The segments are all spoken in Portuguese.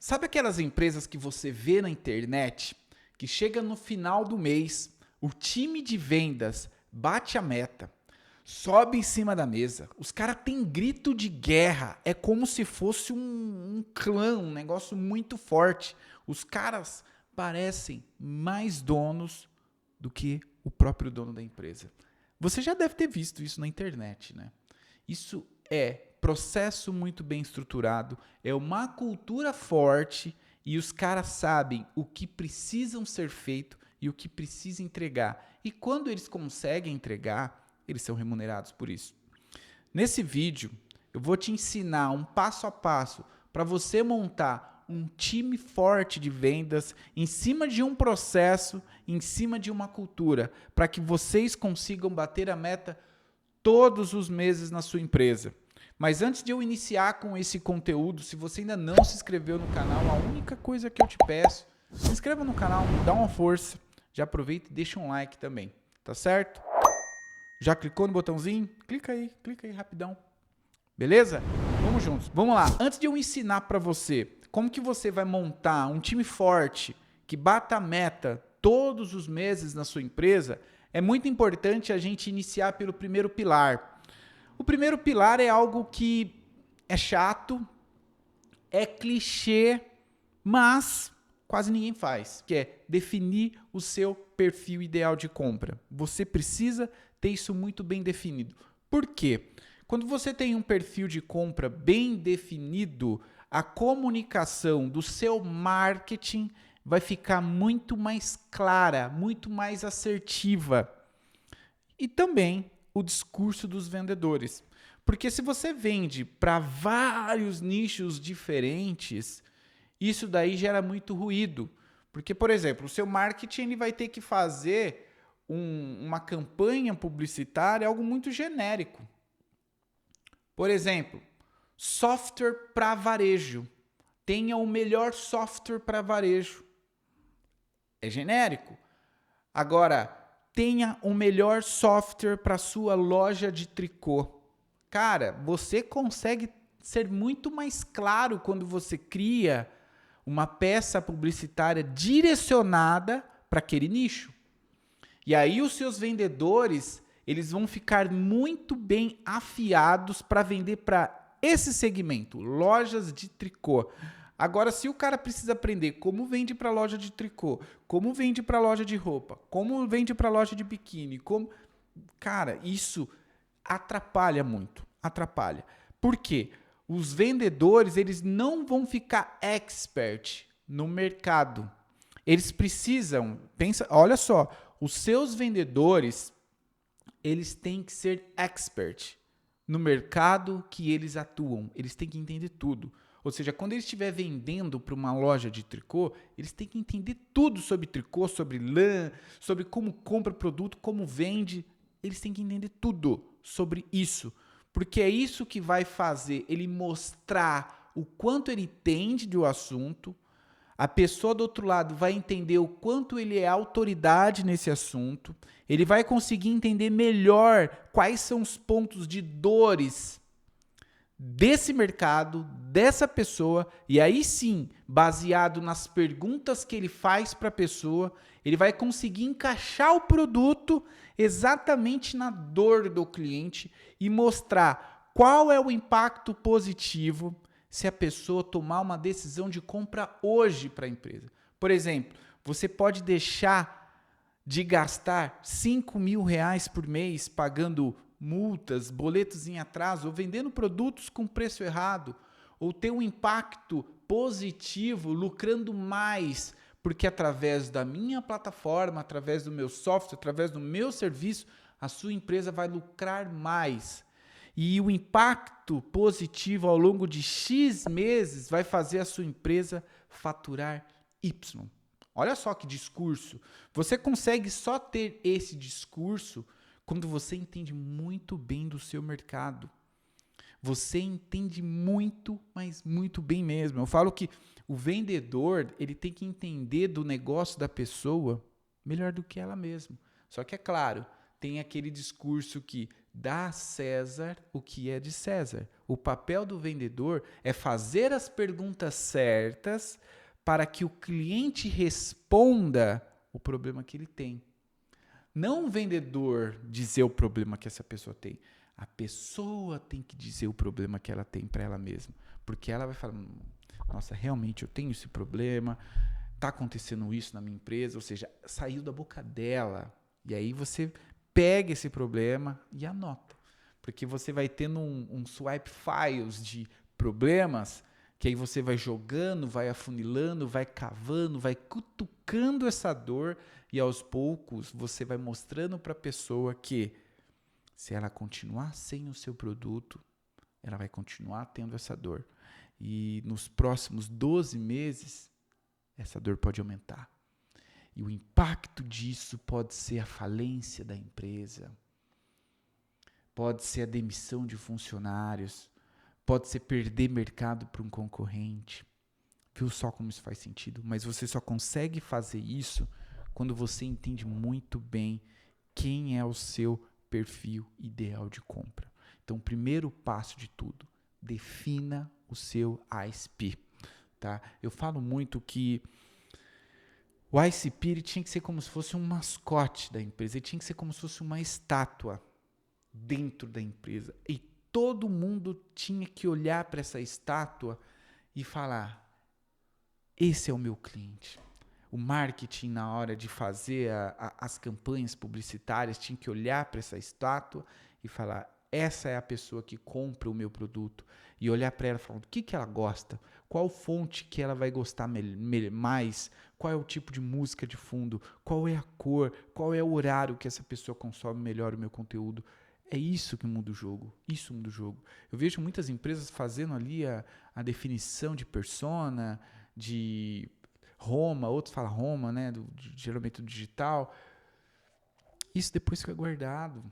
Sabe aquelas empresas que você vê na internet, que chega no final do mês, o time de vendas bate a meta, sobe em cima da mesa, os caras têm grito de guerra, é como se fosse um clã, um negócio muito forte. Os caras parecem mais donos do que o próprio dono da empresa. Você já deve ter visto isso na internet, né? Isso é processo muito bem estruturado, é uma cultura forte e os caras sabem o que precisam ser feito e o que precisa entregar. E quando eles conseguem entregar, eles são remunerados por isso. Nesse vídeo, eu vou te ensinar um passo a passo para você montar um time forte de vendas em cima de um processo, em cima de uma cultura, para que vocês consigam bater a meta todos os meses na sua empresa. Mas antes de eu iniciar com esse conteúdo, se você ainda não se inscreveu no canal, a única coisa que eu te peço, se inscreva no canal, dá uma força, já aproveita e deixa um like também, tá certo? Já clicou no botãozinho? Clica aí rapidão. Beleza? Vamos juntos. Vamos lá. Antes de eu ensinar para você como que você vai montar um time forte que bata a meta todos os meses na sua empresa, é muito importante a gente iniciar pelo primeiro pilar. O primeiro pilar é algo que é chato, é clichê, mas quase ninguém faz, que é definir o seu perfil ideal de compra. Você precisa ter isso muito bem definido. Por quê? Quando você tem um perfil de compra bem definido, a comunicação do seu marketing vai ficar muito mais clara, muito mais assertiva. E também o discurso dos vendedores. Porque se você vende para vários nichos diferentes, isso daí gera muito ruído. Porque, por exemplo, o seu marketing ele vai ter que fazer uma campanha publicitária, algo muito genérico. Por exemplo, software para varejo. Tenha o melhor software para varejo. É genérico. Agora, tenha o melhor software para sua loja de tricô. Cara, você consegue ser muito mais claro quando você cria uma peça publicitária direcionada para aquele nicho. E aí os seus vendedores, eles vão ficar muito bem afiados para vender para esse segmento, lojas de tricô. Agora, se o cara precisa aprender como vende para loja de tricô, como vende para loja de roupa, como vende para loja de biquíni, cara, isso atrapalha muito, atrapalha. Por quê? Os vendedores, eles não vão ficar expert no mercado. Eles precisam, olha só, os seus vendedores, eles têm que ser expert no mercado que eles atuam. Eles têm que entender tudo. Ou seja, quando ele estiver vendendo para uma loja de tricô, eles têm que entender tudo sobre tricô, sobre lã, sobre como compra produto, como vende. Eles têm que entender tudo sobre isso. Porque é isso que vai fazer ele mostrar o quanto ele entende do assunto. A pessoa do outro lado vai entender o quanto ele é autoridade nesse assunto. Ele vai conseguir entender melhor quais são os pontos de dores desse mercado, dessa pessoa, e aí sim, baseado nas perguntas que ele faz para a pessoa, ele vai conseguir encaixar o produto exatamente na dor do cliente e mostrar qual é o impacto positivo se a pessoa tomar uma decisão de compra hoje para a empresa. Por exemplo, você pode deixar de gastar R$5.000 por mês pagando multas, boletos em atraso, ou vendendo produtos com preço errado, ou ter um impacto positivo, lucrando mais, porque através da minha plataforma, através do meu software, através do meu serviço, a sua empresa vai lucrar mais. E o impacto positivo ao longo de X meses vai fazer a sua empresa faturar Y. Olha só que discurso. Você consegue só ter esse discurso quando você entende muito bem do seu mercado. Você entende muito, mas muito bem mesmo. Eu falo que o vendedor, ele tem que entender do negócio da pessoa melhor do que ela mesma. Só que é claro, tem aquele discurso que dá a César o que é de César. O papel do vendedor é fazer as perguntas certas para que o cliente responda o problema que ele tem. Não o vendedor dizer o problema que essa pessoa tem. A pessoa tem que dizer o problema que ela tem para ela mesma. Porque ela vai falar, nossa, realmente eu tenho esse problema, está acontecendo isso na minha empresa, ou seja, saiu da boca dela. E aí você pega esse problema e anota. Porque você vai tendo um swipe files de problemas, que aí você vai jogando, vai afunilando, vai cavando, vai cutucando essa dor e aos poucos você vai mostrando para a pessoa que se ela continuar sem o seu produto, ela vai continuar tendo essa dor. E nos próximos 12 meses, essa dor pode aumentar. E o impacto disso pode ser a falência da empresa, pode ser a demissão de funcionários, pode ser perder mercado para um concorrente. Viu só como isso faz sentido? Mas você só consegue fazer isso quando você entende muito bem quem é o seu perfil ideal de compra. Então, o primeiro passo de tudo, defina o seu ICP. Tá? Eu falo muito que o ICP ele tinha que ser como se fosse um mascote da empresa, ele tinha que ser como se fosse uma estátua dentro da empresa. E todo mundo tinha que olhar para essa estátua e falar, esse é o meu cliente. O marketing, na hora de fazer as campanhas publicitárias, tinha que olhar para essa estátua e falar, essa é a pessoa que compra o meu produto. E olhar para ela e falar, o que ela gosta? Qual fonte que ela vai gostar mais? Qual é o tipo de música de fundo? Qual é a cor? Qual é o horário que essa pessoa consome melhor o meu conteúdo? É isso que muda o jogo. Isso muda o jogo. Eu vejo muitas empresas fazendo ali a definição de persona, de Roma, outros falam Roma, né? Geralmente do digital. Isso depois fica guardado.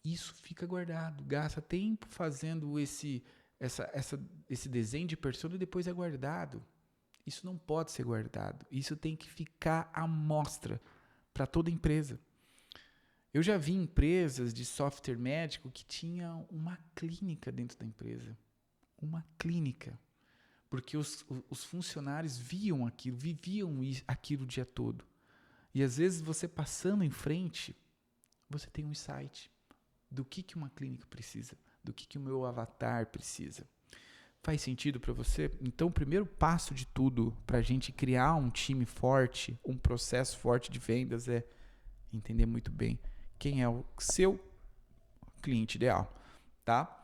Isso fica guardado. Gasta tempo fazendo esse desenho de persona e depois é guardado. Isso não pode ser guardado. Isso tem que ficar à mostra para toda empresa. Eu já vi empresas de software médico que tinham uma clínica dentro da empresa. Uma clínica. Porque os funcionários viam aquilo, viviam aquilo o dia todo. E às vezes você passando em frente, você tem um insight do que uma clínica precisa, do que o meu avatar precisa. Faz sentido para você? Então, o primeiro passo de tudo para a gente criar um time forte, um processo forte de vendas é entender muito bem quem é o seu cliente ideal, tá?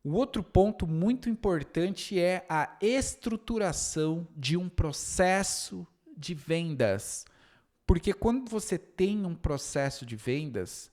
O outro ponto muito importante é a estruturação de um processo de vendas. Porque quando você tem um processo de vendas,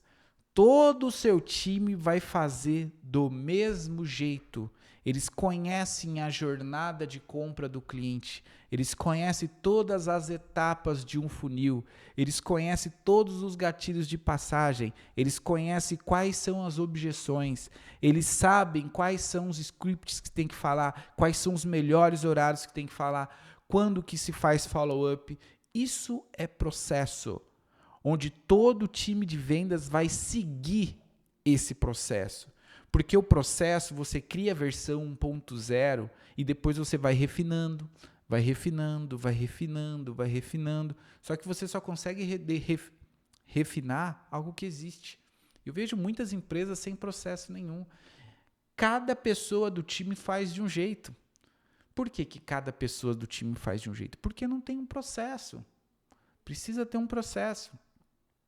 todo o seu time vai fazer do mesmo jeito. Eles conhecem a jornada de compra do cliente. Eles conhecem todas as etapas de um funil. Eles conhecem todos os gatilhos de passagem. Eles conhecem quais são as objeções. Eles sabem quais são os scripts que tem que falar, quais são os melhores horários que tem que falar, quando que se faz follow-up. Isso é processo, onde todo time de vendas vai seguir esse processo. Porque o processo, você cria a versão 1.0 e depois você vai refinando, vai refinando, vai refinando, vai refinando. Só que você só consegue refinar algo que existe. Eu vejo muitas empresas sem processo nenhum. Cada pessoa do time faz de um jeito. Por que cada pessoa do time faz de um jeito? Porque não tem um processo. Precisa ter um processo.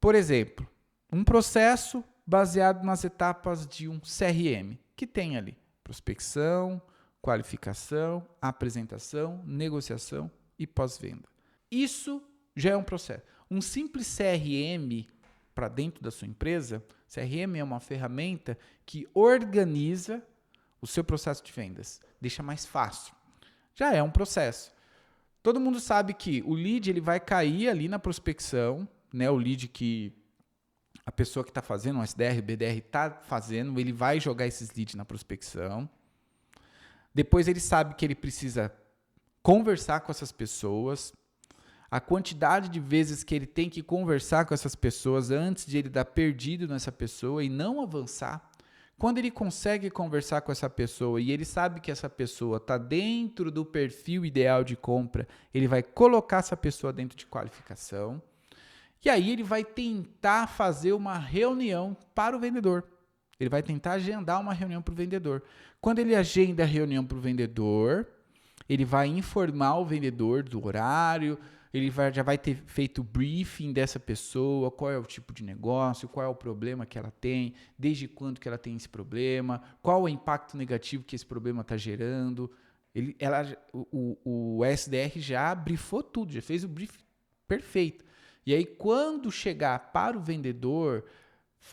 Por exemplo, um processo baseado nas etapas de um CRM, que tem ali prospecção, qualificação, apresentação, negociação e pós-venda. Isso já é um processo. Um simples CRM para dentro da sua empresa, CRM é uma ferramenta que organiza o seu processo de vendas, deixa mais fácil. Já é um processo. Todo mundo sabe que o lead ele vai cair ali na prospecção, né? O lead que a pessoa que está fazendo, um SDR, BDR, está fazendo, ele vai jogar esses leads na prospecção. Depois ele sabe que ele precisa conversar com essas pessoas. a quantidade de vezes que ele tem que conversar com essas pessoas antes de ele dar perdido nessa pessoa e não avançar. Quando ele consegue conversar com essa pessoa e ele sabe que essa pessoa está dentro do perfil ideal de compra, ele vai colocar essa pessoa dentro de qualificação e aí ele vai tentar fazer uma reunião para o vendedor. Ele vai tentar agendar uma reunião para o vendedor. Quando ele agenda a reunião para o vendedor, ele vai informar o vendedor do horário, já vai ter feito o briefing dessa pessoa, qual é o tipo de negócio, qual é o problema que ela tem, desde quando que ela tem esse problema, qual o impacto negativo que esse problema está gerando. O SDR já briefou tudo, já fez o briefing perfeito. E aí, quando chegar para o vendedor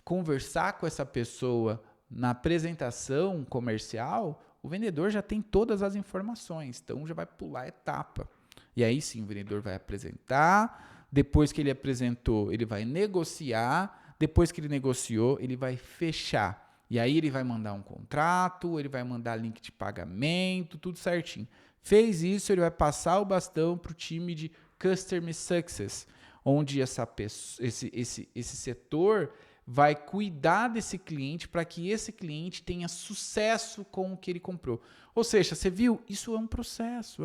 conversar com essa pessoa na apresentação comercial, o vendedor já tem todas as informações, então já vai pular a etapa. E aí sim, o vendedor vai apresentar, depois que ele apresentou, ele vai negociar, depois que ele negociou, ele vai fechar. E aí ele vai mandar um contrato, ele vai mandar link de pagamento, tudo certinho. Fez isso, ele vai passar o bastão para o time de Customer Success, onde esse setor vai cuidar desse cliente para que esse cliente tenha sucesso com o que ele comprou. Ou seja, você viu? Isso é um processo.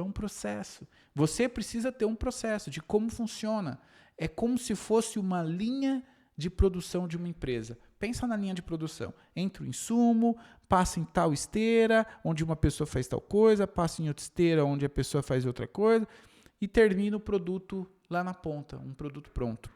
Você precisa ter um processo de como funciona. É como se fosse uma linha de produção de uma empresa. Pensa na linha de produção. Entra o insumo, passa em tal esteira, onde uma pessoa faz tal coisa, passa em outra esteira, onde a pessoa faz outra coisa, e termina o produto lá na ponta, um produto pronto.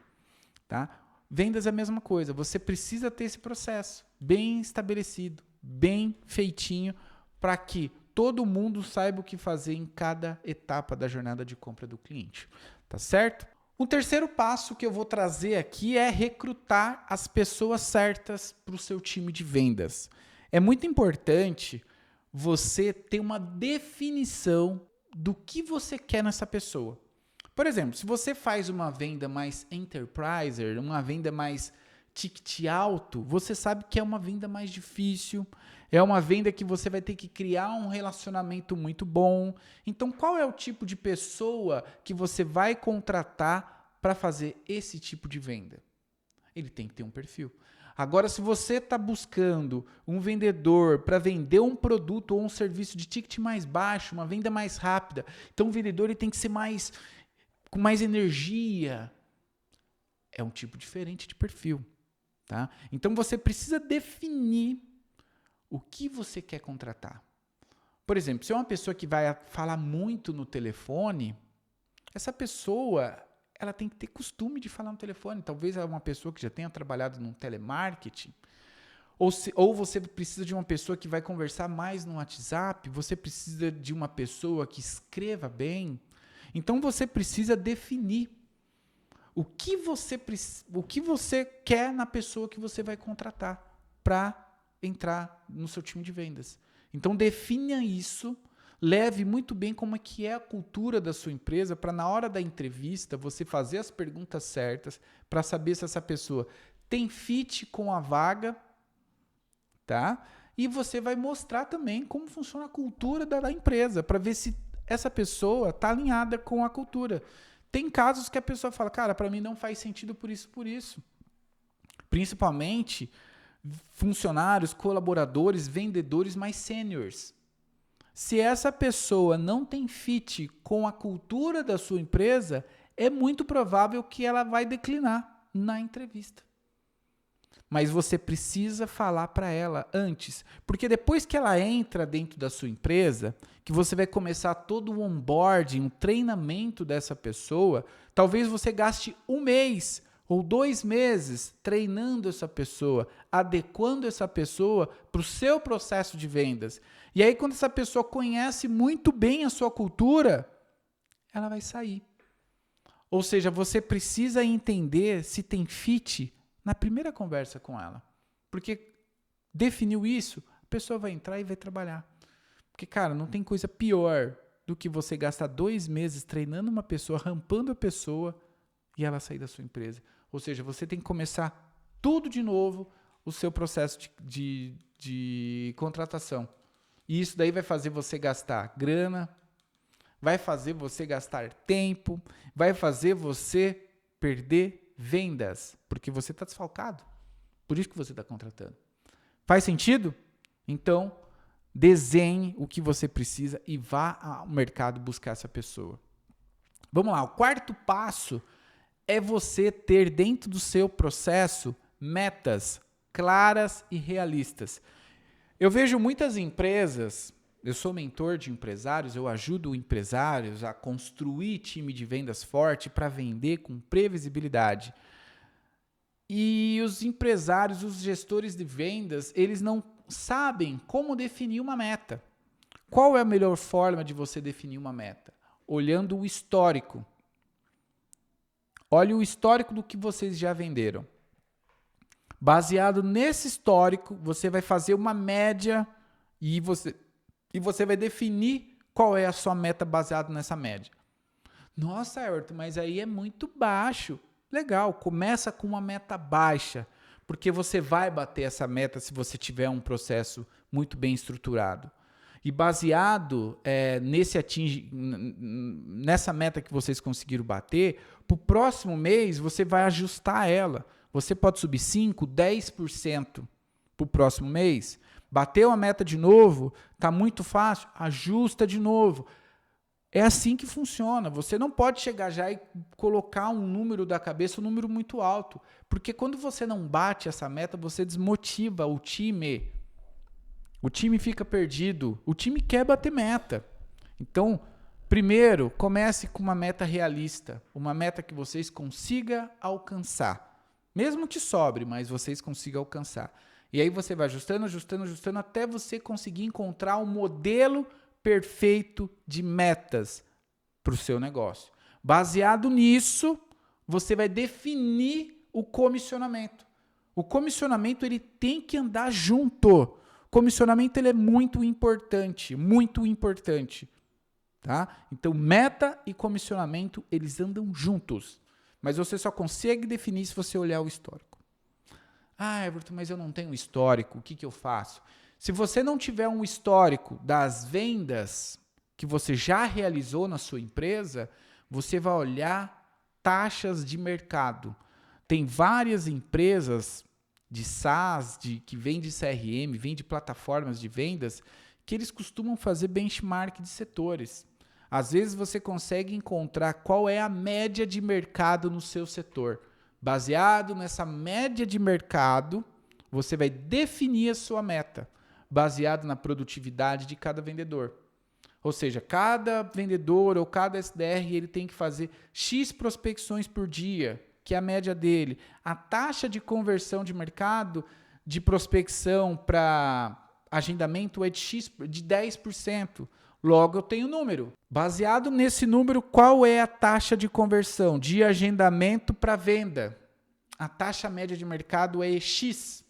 Tá? Vendas é a mesma coisa, você precisa ter esse processo bem estabelecido, bem feitinho, para que todo mundo saiba o que fazer em cada etapa da jornada de compra do cliente, tá certo? O terceiro passo que eu vou trazer aqui é recrutar as pessoas certas para o seu time de vendas. É muito importante você ter uma definição do que você quer nessa pessoa. Por exemplo, se você faz uma venda mais enterprise, uma venda mais ticket alto, você sabe que é uma venda mais difícil, é uma venda que você vai ter que criar um relacionamento muito bom. Então, qual é o tipo de pessoa que você vai contratar para fazer esse tipo de venda? Ele tem que ter um perfil. Agora, se você está buscando um vendedor para vender um produto ou um serviço de ticket mais baixo, uma venda mais rápida, então o vendedor ele tem que ser com mais energia. É um tipo diferente de perfil. Tá? Então você precisa definir o que você quer contratar. Por exemplo, se é uma pessoa que vai falar muito no telefone, essa pessoa ela tem que ter costume de falar no telefone. Talvez é uma pessoa que já tenha trabalhado no telemarketing. Ou você precisa de uma pessoa que vai conversar mais no WhatsApp, você precisa de uma pessoa que escreva bem. Então você precisa definir o que você quer na pessoa que você vai contratar para entrar no seu time de vendas. Então defina isso, leve muito bem como é que é a cultura da sua empresa para na hora da entrevista você fazer as perguntas certas para saber se essa pessoa tem fit com a vaga, tá? E você vai mostrar também como funciona a cultura da empresa para ver se essa pessoa está alinhada com a cultura. Tem casos que a pessoa fala, cara, para mim não faz sentido por isso. Principalmente funcionários, colaboradores, vendedores mais sêniores. Se essa pessoa não tem fit com a cultura da sua empresa, é muito provável que ela vai declinar na entrevista. Mas você precisa falar para ela antes, porque depois que ela entra dentro da sua empresa, que você vai começar todo o onboarding, um treinamento dessa pessoa, talvez você gaste 1 mês ou 2 meses treinando essa pessoa, adequando essa pessoa para o seu processo de vendas. E aí, quando essa pessoa conhece muito bem a sua cultura, ela vai sair. Ou seja, você precisa entender se tem fit na primeira conversa com ela. Porque definiu isso, a pessoa vai entrar e vai trabalhar. Porque, cara, não tem coisa pior do que você gastar 2 meses treinando uma pessoa, rampando a pessoa e ela sair da sua empresa. Ou seja, você tem que começar tudo de novo o seu processo de contratação. E isso daí vai fazer você gastar grana, vai fazer você gastar tempo, vai fazer você perder vendas, porque você está desfalcado. Por isso que você está contratando. Faz sentido? Então, desenhe o que você precisa e vá ao mercado buscar essa pessoa. Vamos lá, o quarto passo é você ter dentro do seu processo metas claras e realistas. Eu vejo muitas empresas, eu sou mentor de empresários, eu ajudo empresários a construir time de vendas forte para vender com previsibilidade. E os empresários, os gestores de vendas, eles não sabem como definir uma meta. Qual é a melhor forma de você definir uma meta? Olhando o histórico. Olhe o histórico do que vocês já venderam. Baseado nesse histórico, você vai fazer uma média e você vai definir qual é a sua meta baseado nessa média. Nossa, Everton, mas aí é muito baixo. Legal, começa com uma meta baixa, porque você vai bater essa meta se você tiver um processo muito bem estruturado. E baseado nessa meta que vocês conseguiram bater, para o próximo mês você vai ajustar ela. Você pode subir 5%, 10% para o próximo mês. Bateu a meta de novo, está muito fácil, ajusta de novo. É assim que funciona. Você não pode chegar já e colocar um número da cabeça, um número muito alto. Porque quando você não bate essa meta, você desmotiva o time. O time fica perdido. O time quer bater meta. Então, primeiro, comece com uma meta realista. Uma meta que vocês consigam alcançar. Mesmo que sobre, mas vocês consigam alcançar. E aí você vai ajustando, até você conseguir encontrar um modelo perfeito de metas para o seu negócio. Baseado nisso, você vai definir o comissionamento. O comissionamento ele tem que andar junto. O comissionamento ele é muito importante, tá? Então, meta e comissionamento, eles andam juntos. Mas você só consegue definir se você olhar o histórico. Ah, Everton, mas eu não tenho histórico, o que eu faço? Se você não tiver um histórico das vendas que você já realizou na sua empresa, você vai olhar taxas de mercado. Tem várias empresas de SaaS, que vende CRM, vende plataformas de vendas, que eles costumam fazer benchmark de setores. Às vezes você consegue encontrar qual é a média de mercado no seu setor. Baseado nessa média de mercado, você vai definir a sua meta, baseado na produtividade de cada vendedor. Ou seja, cada vendedor ou cada SDR ele tem que fazer X prospecções por dia, que é a média dele. A taxa de conversão de mercado de prospecção para agendamento é de 10%. Logo, eu tenho número. Baseado nesse número, qual é a taxa de conversão de agendamento para venda? A taxa média de mercado é X.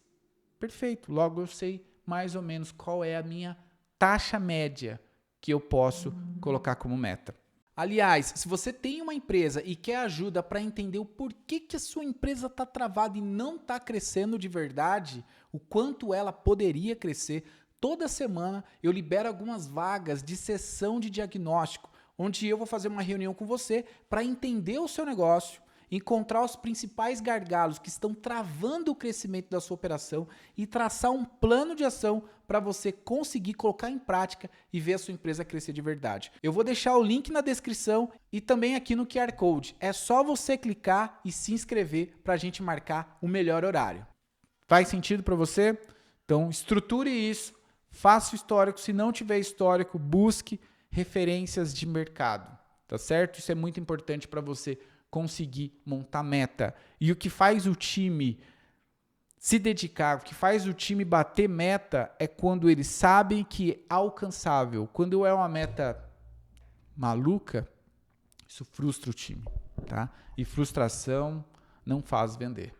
Perfeito. Logo, eu sei mais ou menos qual é a minha taxa média que eu posso colocar como meta. Aliás, se você tem uma empresa e quer ajuda para entender o porquê que a sua empresa está travada e não está crescendo de verdade, o quanto ela poderia crescer, toda semana eu libero algumas vagas de sessão de diagnóstico, onde eu vou fazer uma reunião com você para entender o seu negócio, encontrar os principais gargalos que estão travando o crescimento da sua operação e traçar um plano de ação para você conseguir colocar em prática e ver a sua empresa crescer de verdade. Eu vou deixar o link na descrição e também aqui no QR Code. É só você clicar e se inscrever para a gente marcar o melhor horário. Faz sentido para você? Então, estruture isso, faça o histórico. Se não tiver histórico, busque referências de mercado, tá certo? Isso é muito importante para você conseguir montar meta. E o que faz o time se dedicar, o que faz o time bater meta é quando eles sabem que é alcançável. Quando é uma meta maluca, isso frustra o time, tá? E frustração não faz vender.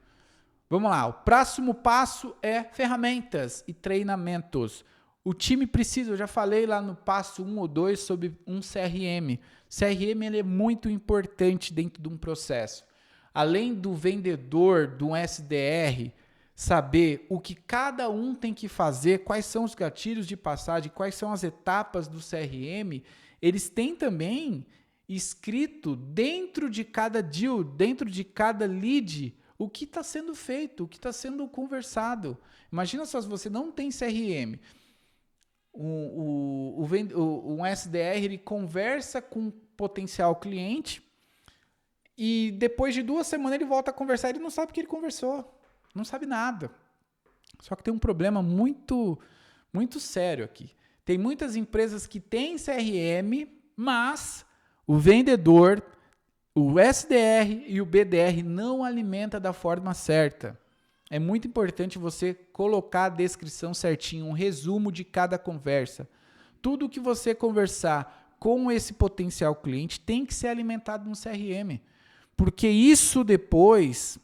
Vamos lá, o próximo passo é ferramentas e treinamentos. O time precisa, eu já falei lá no passo 1 ou 2 sobre um CRM. CRM ele é muito importante dentro de um processo. Além do vendedor, do SDR, saber o que cada um tem que fazer, quais são os gatilhos de passagem, quais são as etapas do CRM, eles têm também escrito dentro de cada deal, dentro de cada lead, o que está sendo feito, o que está sendo conversado. Imagina só se você não tem CRM. Um SDR ele conversa com um potencial cliente e depois de 2 semanas ele volta a conversar, ele não sabe o que ele conversou, não sabe nada. Só que tem um problema muito, muito sério aqui. Tem muitas empresas que têm CRM, mas o vendedor, o SDR e o BDR não alimenta da forma certa. É muito importante você colocar a descrição certinho, um resumo de cada conversa. Tudo que você conversar com esse potencial cliente tem que ser alimentado no CRM. Porque isso depois,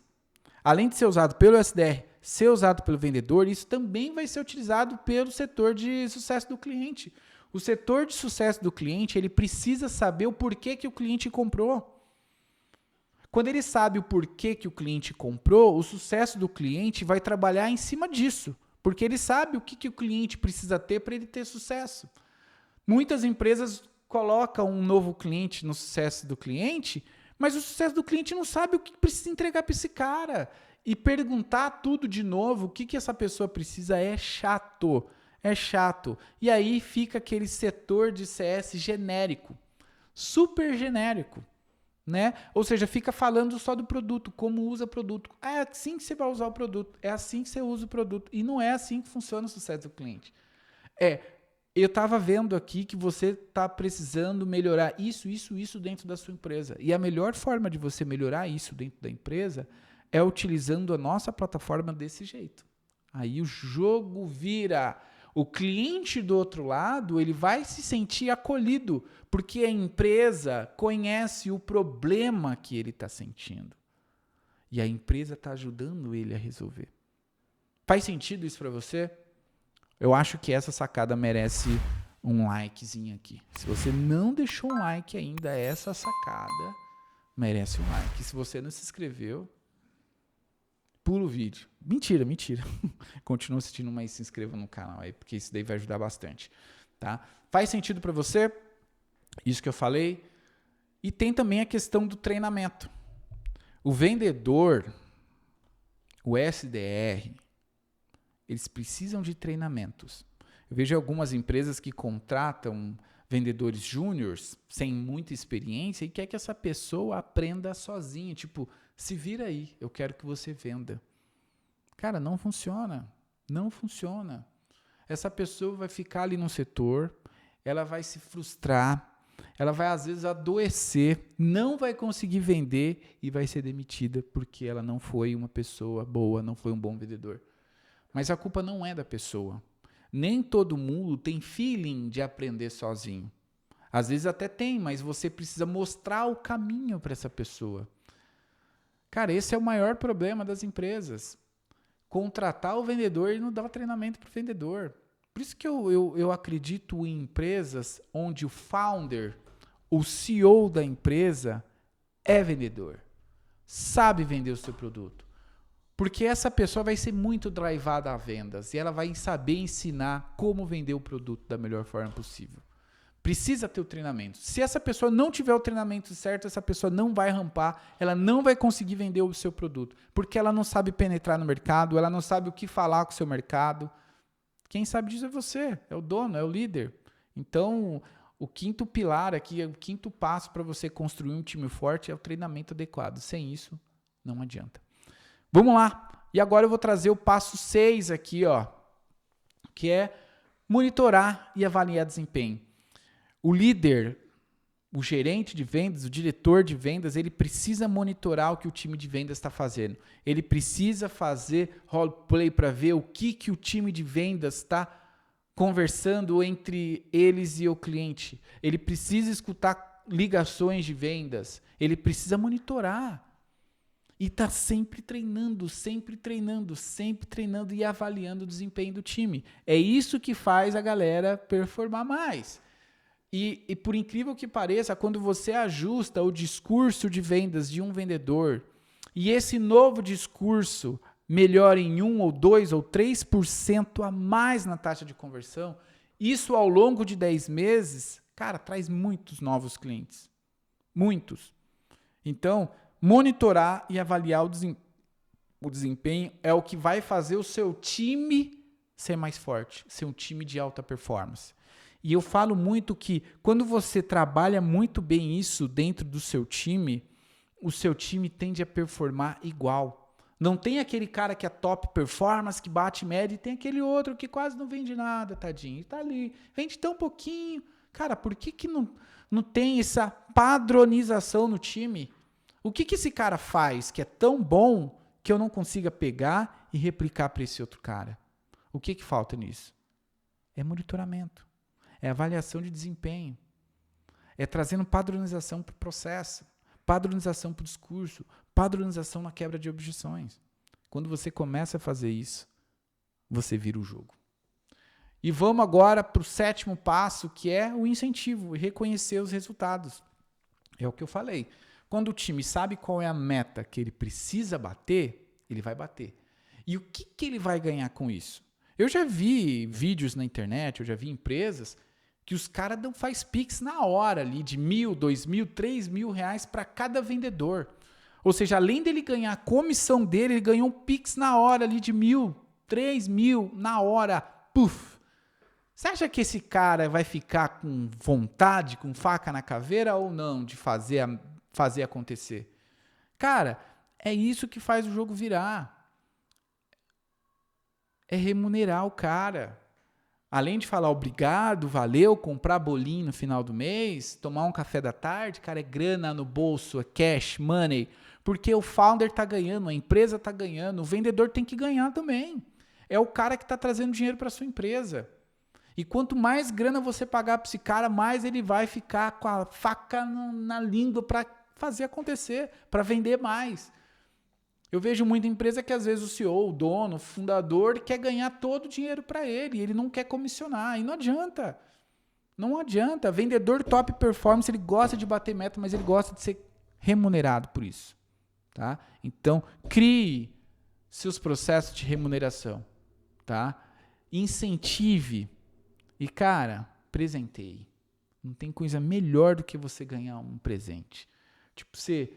além de ser usado pelo SDR, ser usado pelo vendedor, isso também vai ser utilizado pelo setor de sucesso do cliente. O setor de sucesso do cliente, ele precisa saber o porquê que o cliente comprou. Quando ele sabe o porquê que o cliente comprou, o sucesso do cliente vai trabalhar em cima disso, porque ele sabe o que o cliente precisa ter para ele ter sucesso. Muitas empresas colocam um novo cliente no sucesso do cliente, mas o sucesso do cliente não sabe o que precisa entregar para esse cara. E perguntar tudo de novo, o que essa pessoa precisa, é chato. É chato. E aí fica aquele setor de CS genérico, super genérico. Né? Ou seja, fica falando só do produto, como usa o produto. É assim que você vai usar o produto, é assim que você usa o produto. E não é assim que funciona o sucesso do cliente. Eu estava vendo aqui que você está precisando melhorar isso dentro da sua empresa. E a melhor forma de você melhorar isso dentro da empresa é utilizando a nossa plataforma desse jeito. Aí o jogo vira. O cliente do outro lado, ele vai se sentir acolhido, porque a empresa conhece o problema que ele está sentindo. E a empresa está ajudando ele a resolver. Faz sentido isso para você? Eu acho que essa sacada merece um likezinho aqui. Se você não deixou um like ainda, essa sacada merece um like. Se você não se inscreveu, pula o vídeo. Mentira. Continua assistindo, mas se inscreva no canal aí, porque isso daí vai ajudar bastante. Tá? Faz sentido para você? Isso que eu falei? E tem também a questão do treinamento. O vendedor, o SDR, eles precisam de treinamentos. Eu vejo algumas empresas que contratam vendedores júniors sem muita experiência e quer que essa pessoa aprenda sozinha. Tipo, se vira aí, eu quero que você venda. Cara, não funciona. Não funciona. Essa pessoa vai ficar ali no setor, ela vai se frustrar, ela vai às vezes adoecer, não vai conseguir vender e vai ser demitida porque ela não foi uma pessoa boa, não foi um bom vendedor. Mas a culpa não é da pessoa. Nem todo mundo tem feeling de aprender sozinho. Às vezes até tem, mas você precisa mostrar o caminho para essa pessoa. Cara, esse é o maior problema das empresas. Contratar o vendedor e não dar treinamento para o vendedor. Por isso que eu acredito em empresas onde o founder, o CEO da empresa é vendedor. Sabe vender o seu produto. Porque essa pessoa vai ser muito drivada a vendas e ela vai saber ensinar como vender o produto da melhor forma possível. Precisa ter o treinamento. Se essa pessoa não tiver o treinamento certo, essa pessoa não vai rampar, ela não vai conseguir vender o seu produto, porque ela não sabe penetrar no mercado, ela não sabe o que falar com o seu mercado. Quem sabe disso é você, é o dono, é o líder. Então, o quinto pilar aqui, o quinto passo para você construir um time forte é o treinamento adequado. Sem isso, não adianta. Vamos lá. E agora eu vou trazer o passo 6 aqui, ó, que é monitorar e avaliar desempenho. O líder, o gerente de vendas, o diretor de vendas, ele precisa monitorar o que o time de vendas está fazendo. Ele precisa fazer roleplay para ver o que o time de vendas está conversando entre eles e o cliente. Ele precisa escutar ligações de vendas. Ele precisa monitorar. E está sempre treinando e avaliando o desempenho do time. É isso que faz a galera performar mais. E por incrível que pareça, quando você ajusta o discurso de vendas de um vendedor e esse novo discurso melhora em 1 ou 2 ou 3% a mais na taxa de conversão, isso ao longo de 10 meses, cara, traz muitos novos clientes. Muitos. Então, monitorar e avaliar o desempenho é o que vai fazer o seu time ser mais forte, ser um time de alta performance. E eu falo muito que quando você trabalha muito bem isso dentro do seu time, o seu time tende a performar igual. Não tem aquele cara que é top performance, que bate média, e tem aquele outro que quase não vende nada, tadinho. E tá ali, vende tão pouquinho. Cara, por que não tem essa padronização no time? O que esse cara faz que é tão bom que eu não consiga pegar e replicar para esse outro cara? O que falta nisso? É monitoramento. É avaliação de desempenho. É trazendo padronização para o processo, padronização para o discurso, padronização na quebra de objeções. Quando você começa a fazer isso, você vira o jogo. E vamos agora para o 7º passo, que é o incentivo e reconhecer os resultados. É o que eu falei. Quando o time sabe qual é a meta que ele precisa bater, ele vai bater. E o que ele vai ganhar com isso? Eu já vi vídeos na internet, eu já vi empresas que os caras faz Pix na hora ali de R$1.000, R$2.000, R$3.000 para cada vendedor. Ou seja, além dele ganhar a comissão dele, ele ganhou um Pix na hora ali de R$1.000, R$3.000 na hora. Puf! Você acha que esse cara vai ficar com vontade, com faca na caveira ou não de fazer acontecer? Cara, é isso que faz o jogo virar. É remunerar o cara. Além de falar obrigado, valeu, comprar bolinho no final do mês, tomar um café da tarde, cara, é grana no bolso, é cash, money. Porque o founder tá ganhando, a empresa tá ganhando, o vendedor tem que ganhar também. É o cara que tá trazendo dinheiro para sua empresa. E quanto mais grana você pagar para esse cara, mais ele vai ficar com a faca na língua para fazer acontecer, para vender mais. Eu vejo muita empresa que às vezes o CEO, o dono, o fundador quer ganhar todo o dinheiro para ele e ele não quer comissionar. E não adianta. Não adianta. Vendedor top performance, ele gosta de bater meta, mas ele gosta de ser remunerado por isso. Tá? Então, crie seus processos de remuneração. Tá? Incentive. E, cara, presenteie. Não tem coisa melhor do que você ganhar um presente. Tipo, você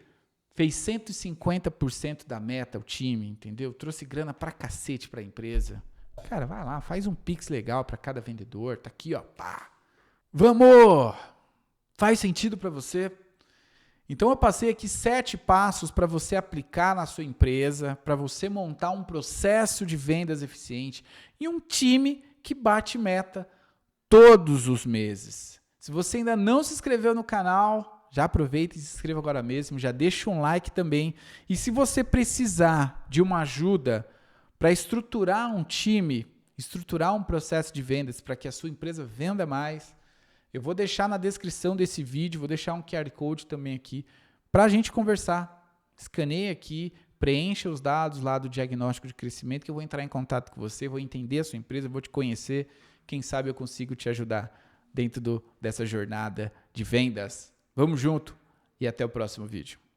fez 150% da meta, o time, entendeu? Trouxe grana pra cacete pra empresa. Cara, vai lá, faz um Pix legal pra cada vendedor. Tá aqui, ó. Pá. Vamos! Faz sentido pra você? Então eu passei aqui 7 passos para você aplicar na sua empresa, para você montar um processo de vendas eficiente e um time que bate meta todos os meses. Se você ainda não se inscreveu no canal, já aproveita e se inscreva agora mesmo, já deixa um like também. E se você precisar de uma ajuda para estruturar um time, estruturar um processo de vendas para que a sua empresa venda mais, eu vou deixar na descrição desse vídeo, vou deixar um QR Code também aqui para a gente conversar. Escaneie aqui, preencha os dados lá do diagnóstico de crescimento que eu vou entrar em contato com você, vou entender a sua empresa, vou te conhecer. Quem sabe eu consigo te ajudar dentro dessa jornada de vendas. Vamos junto e até o próximo vídeo.